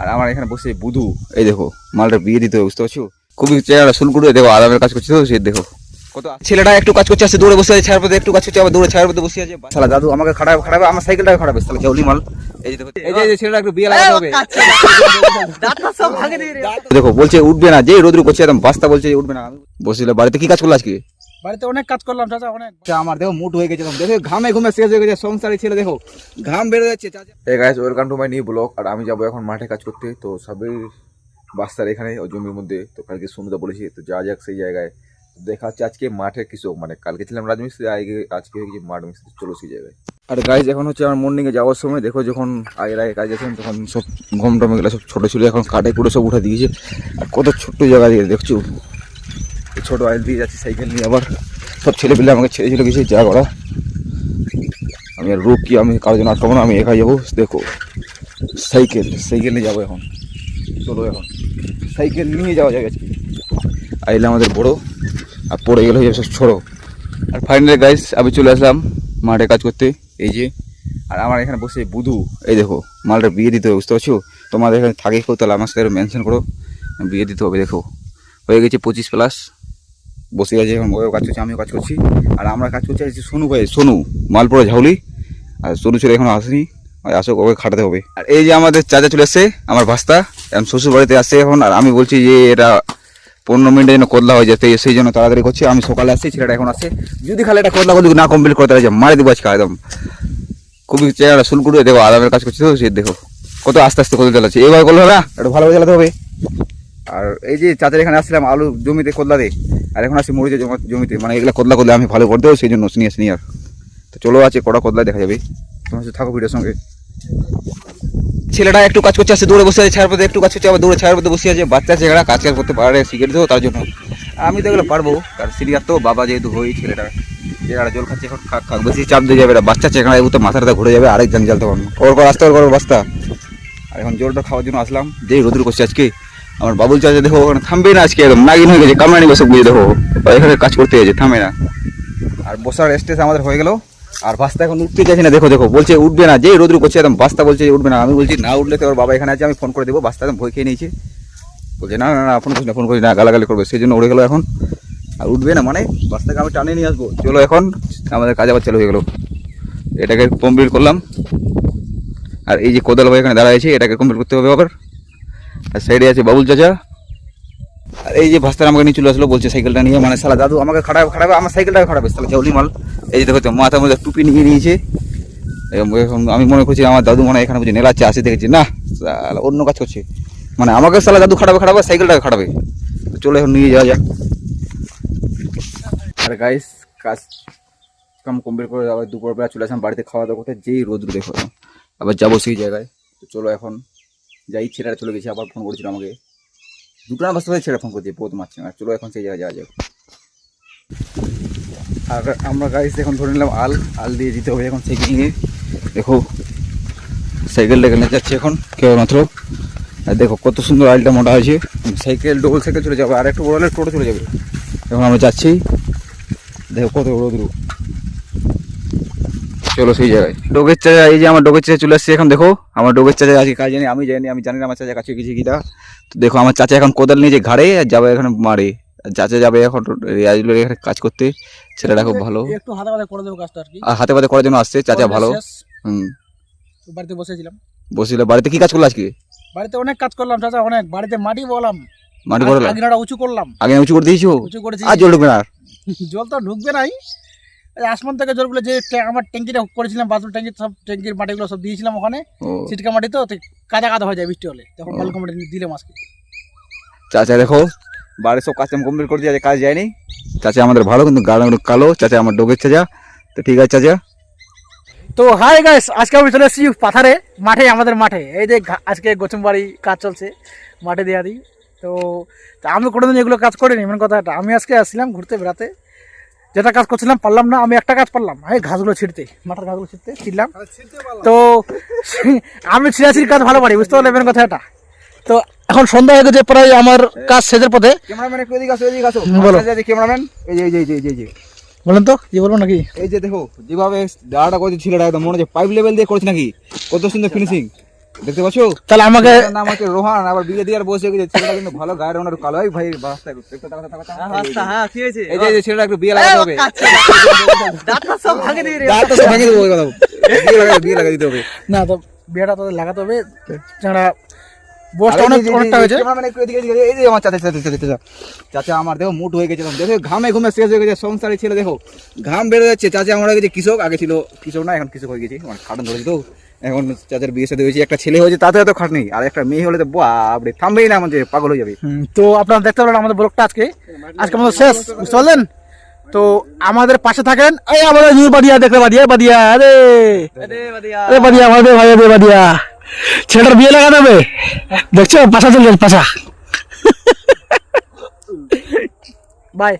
আর আমার এখানে বসে বুধু, এই দেখো মালটা বিয়ে দিতে হবে, বুঝতে পারছো? খুবই চেহারা শুল্কুটে, দেখো আরামের কাজ করছে তো, সে দেখো কত। ছেলেটা একটু কাজ করছে, আসছে দৌড়ে বসে আছে, ছায়ার পথে একটু কাজ করছে, আবার দৌড়ে ছায়ার পথে বসে আছে। শালা দাদু আমাকে খারাপ আমার সাইকেলটাকে খারাপ, তাহলে জৌলি মাল। এই যে দেখো, এই যে ছেলেটা একটু বিয়ে লাগাতে হবে। দেখো বলছে উঠবে না, যে রোদ্রু করছে একদম বাস্তা, বলছে উঠবে না। বসছিল বাড়িতে, কি কাজ করলো আজকে? বাড়িতে অনেক কাজ করলাম চাচা, অনেক। আমার দেখো মুড হয়ে গেছে, দেখো ঘামে ঘুমে শেষ হয়ে গেছে, সংসারী ছেলে দেখো ঘাম বেরো যাচ্ছে। এই guys, welcome to my new blog. আর আমি যাবো এখন মাঠে কাজ করতে, তো সবই বাস্তার এখানে ও জমির মধ্যে। তো কালকে সুন্দর বলেছি, তো যা যাক সেই জায়গায় দেখা হচ্ছে। আজকে মাঠে কৃষক, মানে কালকে ছিলাম রাজমিস্ত্রি, আজকে হয়ে গেছে মাঠ মিস্ত্রি, চলো সেই জায়গায়। আর গাইস এখন হচ্ছে আমার মর্নিংয়ে যাওয়ার সময়, দেখো যখন আগের আগে কাজ আছেন তখন সব গম টম এগুলো সব ছোটো ছিল, এখন কাটে পুরো সব উঠে দিয়েছে। আর কত ছোট্ট জায়গা দিয়ে দেখছো, ছোটো আইল দিয়ে যাচ্ছে সাইকেল নিয়ে। আবার সব ছেলে পেলে আমাকে ছেড়ে চলে গেছে, যা করা। আমি আর রোগ কি, আমি কারোর জন্য আটকাবো না, আমি একাই যাবো। দেখো সাইকেল নিয়ে যাবো এখন, চলো এখন সাইকেল নিয়ে যাওয়া যাবে। আইলে আমাদের বড়, আর পড়ে গেলে হয়ে যাবে সব ছোটো। আর ফাইনালি গাইস আমি চলে আসলাম মাঠে কাজ করতে, এই যে। আর আমার এখানে বসে বুধু, এই দেখো মালটা বিয়ে দিতে হবে, বুঝতে পারছো? তোমাদের এখানে থাকে কেউ, তাহলে আমার সাথে মেনশন করো, বিয়ে দিতে হবে। দেখো হয়ে গেছে 25+, বসে গেছে এখন, ওও কাজ করছে আমিও কাজ করছি। আর আমরা কাজ করছি সোনু ভাই, সোনু মালপুরা ঝাউলি। আর সোনু ছেলে এখনো আসেনি, আসো ওকে খাটাতে হবে। আর এই যে আমাদের চাচা চলে এসছে, আমার ভাস্তা এখন শ্বশুর বাড়িতে আসছে এখন। আর আমি বলছি যে এটা 15 মিনিটের জন্য কদলা হয়ে যেতে, সেই জন্য তাড়াতাড়ি করছি। আমি সকালে আসছি, ছেলেটা এখন আসছে। যদি খালি এটা কদলা করলে না কমপ্লিট করতে পারে, মারি দেবো আজকে একদম। খুবই চেহারা শুল্কুটে, দেখো আরামের কাজ করছে তো, সে দেখো কত আস্তে আস্তে কদলা চালাচ্ছে। এবার করলে হবে না, একটু ভালোভাবে চালাতে হবে। আর এই যে চাচার এখানে আসছিলাম আলু জমিতে কদলা দে, আর এখন আসছি মরিচের জমিতে, মানে এগুলো কদলা করলে আমি ভালো করে দেবো, সেই জন্য নিয়ে আসিনি। আর তো চলো আছে কটা কদলা দেখা যাবে, তোমার সাথে থাকো ভিডিওর সঙ্গে। ছেলেটা একটু কাজ করছে, আসছে দৌড়ে বসে আছে, ছায়ার পথে একটু কাজ করছে, আবার দৌড়ে ছায়ার পথে বসে আছে। বাচ্চা ছেলেটা কাজ করতে পারে, শিখে দিতে, তার জন্য আমি তো এগুলো পারবো। কারণ সিনিয়র তো বাবা যেহেতু হই, ছেলেটা যেটা জল খাচ্ছে এখন, খাক বেশি চাপ দিয়ে যাবে, বাচ্চা চেখাড়া তো মাথাটা ঘুরে যাবে, আরেক জান জ্বালতে পারবো। ওর কর আসতে, ওর কর বাস্তা। আর এখন জলটা খাওয়ার জন্য আসলাম, যেই রোদ্র করছে আজকে। আমার বাবুল চাচা দেখো ওখানে থামবে না আজকে, একদম নাগিন হয়ে গেছে, কামড়ানি বসে বুঝে দেখো এখানে কাজ করতে গেছে, থামে না। আর বসার স্টেজ আমাদের হয়ে গেল। আর বাস্তা এখন উঠতে চাইছে না, দেখো বলছে উঠবে না, যেই রোদ্রু করছে একদম বাস্তা বলছে উঠবে না। আমি বলছি না উঠলে তো ওর বাবা এখানে আছে, আমি ফোন করে দেবো। বাস্তা একদম ভয় খেয়ে নিয়েছে, বলছে না না ফোন করি না, গালাগালি করবে, সেই জন্য উঠে গেলো এখন। আর উঠবে না মানে বাস্তাকে আমি টানে নিয়ে আসবো। চলো এখন আমাদের কাজ আবার চালু হয়ে গেলো, এটাকে কমপ্লিট করলাম। আর এই যে কোদাল ভাই এখানে দাঁড়ায় আছে, এটাকে কমপ্লিট করতে হবে আবার। আর সাইডে আছে বাবুল চাচা। আর এই যে ভাস্তার আমাকে নিয়ে চলে আসলো, বলছে সাইকেলটা নিয়ে, মানে শালা দাদু আমাকে খারাপ আমার সাইকেলটাকে খারাপ, তাহলে জৌলি মাল। এই যে দেখো মাথার মধ্যে টুপি নিয়ে নিয়েছে। আমি মনে করছি আমার দাদু মনে এখানে বুঝে নেলাচ্ছে, আসি দেখেছি না অন্য কাজ করছে, মানে আমাকে শালা দাদু খারাপ সাইকেলটাকে খারাপে। চলে এখন নিয়ে যাওয়া যাক। আর গাইস কাজ কাম কমপ্লিট করে আবার দুপুরবেলা চলে আসলাম বাড়িতে খাওয়া দাওয়া করতে, যেই রোদ্র দেখো আবার যাবো সেই জায়গায়। তো চলো এখন যাই, ছেলেটা চলে গেছে, আবার ফোন করেছিল আমাকে, দুটো না বাস্তা ছেলে ফোন করছে, বহুত মারছে না। চলো এখন সেই জায়গায় যাওয়া যাক। আর আমরা গাইস এখন ধরে নিলাম আল দিয়ে দিতে হবে এখন সাইকেল নিয়ে। দেখো সাইকেলটাকে নিয়ে যাচ্ছে এখন কেবলমাত্র। আর দেখো কত সুন্দর আলটা মোটা হয়েছে, সাইকেল ডবল সাইকেল চলে যাবে, আর একটু বড় হলে টোটো চলে যাবে। এখন আমরা যাচ্ছি, দেখো কত রোদ্র। চলো সেই জায়গায়। ডোগের চাচা, এই যে আমার ডোগের চাচা চলে আসছে এখন। দেখো আমার ডোগের চাচা আজকে কাজ জানি, আমি জানি না আমার চাচা কাছে গেছে কিনা। তো দেখো আমার চাচা এখন কোদাল নিয়ে যে ঘাড়ে যাবে এখানে মারে, চাচা যাবে এখন এখানে কাজ করতে। ছেলেটা খুব ভালো, একটু হাতে পাতে করে দেবো কাজটা আর কি, আর হাতে পাতে করার জন্য আসছে চাচা ভালো। বাড়িতে বসেছিলাম। বসছিল বাড়িতে, কি কাজ করলো আজকে? বাড়িতে অনেক কাজ করলাম চাচা, অনেক। বাড়িতে মাটি বলাম, মাটি করলাম, আগিনাটা উঁচু করলাম। আগে উঁচু করে দিয়েছো? উঁচু করেছি। আর জল ঢুকবে না? জল তো ঢুকবে নাই, আসমান থেকে জলগুলো যে আমার ট্যাঙ্কিটা করেছিলাম, বাথরুম ট্যাঙ্কি, সব ট্যাঙ্কির মাটিগুলো সব দিয়েছিলাম ওখানে, ছিটকা মাটি তো কাদা হয়ে যায় বৃষ্টি হলে, তখন বালুকা মাটি দিলাম আজকে। চাচা দেখো বাড়ির সব কাজ কমপ্লিট করে দিয়ে কাজ যায়নি। চাচা আমাদের ভালো, কিন্তু গাড়ি কালো। চাচা আমার ডোগের চাচা। তো ঠিক আছে চাচা। তো হাই গাইস, আজকে আমি চলে এসেছি পাথারে মাঠে, আমাদের মাঠে। এই যে আজকে গোচুমবাড়ি কাজ চলছে, মাঠে দেওয়া দিই। তো আমি কোনোদিন এগুলো কাজ করিনি, মেন কথাটা। আমি আজকে আসছিলাম ঘুরতে বেড়াতে, যেটা কাজ করছিলাম পারলাম না। আমি একটা কাজ পারলাম, এই ঘাসগুলো ছিঁড়তে, মাথার ঘাসগুলো ছিঁড়লাম। তো আমি ছিঁড়াছিড়ির কাজ ভালো পারি, বুঝতে পারলে মেন কথা এটা। তো এখন সন্ধ্যা হয়ে গেছে প্রায়, আমার কাজ শেষের পথে। ক্যামেরাম্যান একটু এদিকে আসো, এদিকে আসো। ক্যামেরাম্যান এই বলেন তো কি বলবো নাকি? এই যে দেখো যেভাবে দাঁড়াটা করেছে ছেলেটা, একদম মনে হচ্ছে পাইপ লেভেল দিয়ে করেছে নাকি, কত সুন্দর ফিনিশিং। দেখতে পাচ্ছ? তাহলে আমাকে ছেলেটার নাম হচ্ছে রোহান, আবার বিয়ে দিয়ে আর বসে গেছে। ছেলেটা কিন্তু ভালো গায়ের রঙের কালো। এই ভাই বাস্তা একটু দেখতে তাকাতে তাকাতে। হ্যাঁ কি হয়েছে? এই যে ছেলেটা একটু বিয়ে লাগাতে হবে। দাঁতটা সব ভাঙে দিবি রে। দাঁত তো সব ভেঙে দেবো ওই কথা। বিয়ে লাগিয়ে দিতে হবে। না তো বিয়েটা তোদের লাগাতে হবে। যারা বসটা অনেকটা হয়েছে। ক্যামেরাম্যান একটু এদিকে এদিকে। এই যে আমার চাচা আমার দেখো মুট হয়ে গেছে। দেখো ঘামে ঘুমে শেষ হয়ে গেছে। সংসারী ছেলে দেখো ঘাম বেরো যাচ্ছে। চাচা আমরা গেছে কৃষক, আগে ছিল কৃষক না, এখন কৃষক হয়ে গেছি। মানে খাটন ধরেছি তো এখন চাচার বিয়ে সাথে হয়েছে। একটা ছেলে হয়েছে, তাতে এত খাট নেই। আর একটা মেয়ে হলে তো বাপরে থামবেই না, আমাদের পাগল হয়ে যাবে। তো আপনারা দেখতে পারেন আমাদের ব্লগটা আজকে আমাদের শেষ, বুঝতে পারলেন? তো আমাদের পাশে থাকেন। এই আমাদের নিউ বাদিয়া দেখতে, বাদিয়া আরে আরে বাদিয়া আমাদের ভাই বাদিয়া ছেলেটার বিয়ে লাগাতে হবে। দেখছো পাশা চলে পাশা। বাই।